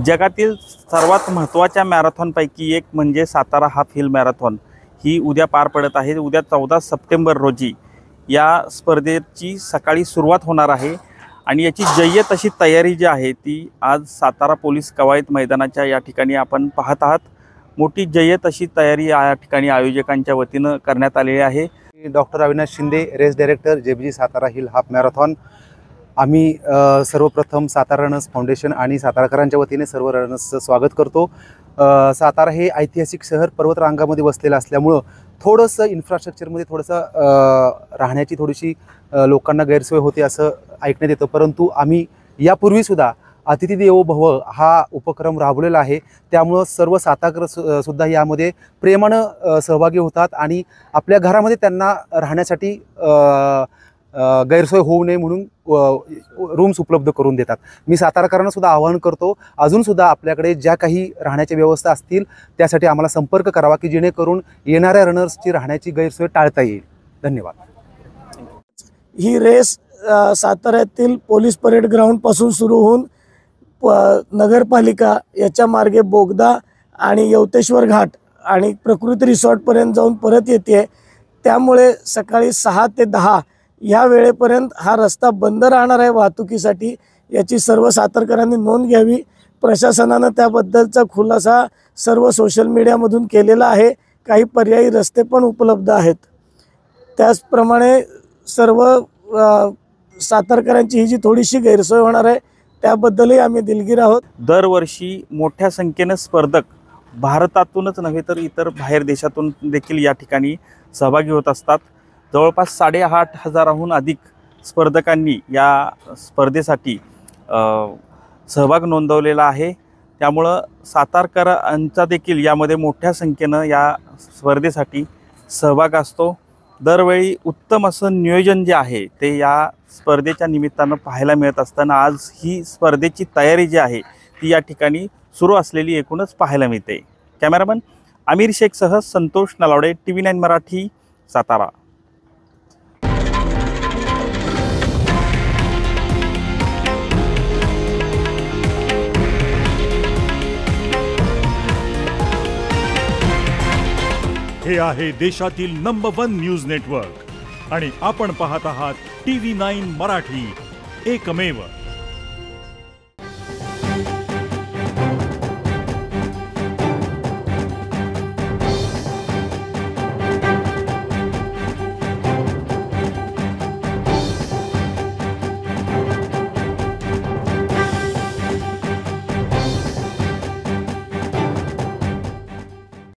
जगातील सर्वात महत्त्वाच्या मॅरेथॉनपैकी एक म्हणजे सातारा हाफ हिल मॅरेथॉन ही उद्या पार पडत आहे। उद्या 14 सप्टेंबर रोजी या स्पर्धेची सकाळी सुरुवात होणार आहे आणि याची जय्यत अशी तयारी जी आहे ती आज सातारा पोलीस कवायत मैदानाच्या या ठिकाणी आपण पाहत आहात। मोठी जय्यत अशी तयारी या ठिकाणी आयोजकांच्या वतीनं करण्यात आलेली आहे। Doctor Avinash Shinde, race director, JBG Satara hill half marathon. आम्ही सर्वप्रथम सातारा रनर्स फाउंडेशन आणि सातारकरांच्या वतीने सर्व रनर्सचं स्वागत करतो। सातारा हे ऐतिहासिक शहर पर्वतरांगामध्ये वसलेलं असल्यामुळं थोडंसं इन्फ्रास्ट्रक्चरमध्ये राहण्याची थोडीशी लोकांना गैरसोय होते असं ऐकण्यात येतं, परंतु आम्ही यापूर्वीसुद्धा अतिथी देवो भव हा उपक्रम राबवलेला आहे। त्यामुळं सर्व सातारकर सुद्धा यामध्ये प्रेमानं सहभागी होतात आणि आपल्या घरामध्ये त्यांना राहण्यासाठी गैरसोय होऊ नये म्हणून रूम्स उपलब्ध करून देतात। मी सातारकरांना सुद्धा आवाहन करतो, अजूनसुद्धा आपल्याकडे ज्या काही राहण्याच्या व्यवस्था असतील त्यासाठी आम्हाला संपर्क करावा की जेणेकरून येणाऱ्या रनर्सची राहण्याची गैरसोय टाळता येईल। धन्यवाद। ही रेस साताऱ्यातील पोलीस परेड ग्राउंडपासून सुरू होऊन नगरपालिका याच्या मार्गे बोगदा आणि यवतेश्वर घाट आणि प्रकृती रिसॉर्टपर्यंत जाऊन परत येते। त्यामुळे सकाळी 6 ते 10 या वेळेपर्यंत हा रस्ता बंद राहणार आहे वाहतुकीसाठी। याची सर्व सातारकरांनी नोंद घ्यावी। प्रशासनानं त्याबद्दलचा खुलासा सर्व सोशल मीडियामधून केलेला आहे। काही पर्यायी रस्ते पण उपलब्ध आहेत। त्याचप्रमाणे सर्व सातारकरांची ही जी थोडीशी गैरसोय होणार आहे त्याबद्दलही आम्ही दिलगीर आहोत। दरवर्षी मोठ्या संख्येनं स्पर्धक भारतातूनच नव्हे तर इतर बाहेर देशातून देखील या ठिकाणी सहभागी होत असतात। जवळपास 8,500हून अधिक स्पर्धकांनी या स्पर्धेसाठी सहभाग नोंदवलेला आहे। त्यामुळं सातारकरांचा देखील यामध्ये मोठ्या संख्येनं या स्पर्धेसाठी सहभाग असतो। दरवेळी उत्तम असं नियोजन जे आहे ते या स्पर्धेच्या निमित्तानं पाहायला मिळत असताना आज ही स्पर्धेची तयारी जी आहे ती या ठिकाणी सुरू असलेली एकूणच पाहायला मिळते। कॅमेरामन आमिर शेखसह संतोष नलावडे, TV9 मराठी, सातारा। हे आहे देशातील नंबर 1 न्यूज नेटवर्क आणि आपण पाहत आहात TV9 मराठी, एकमेव।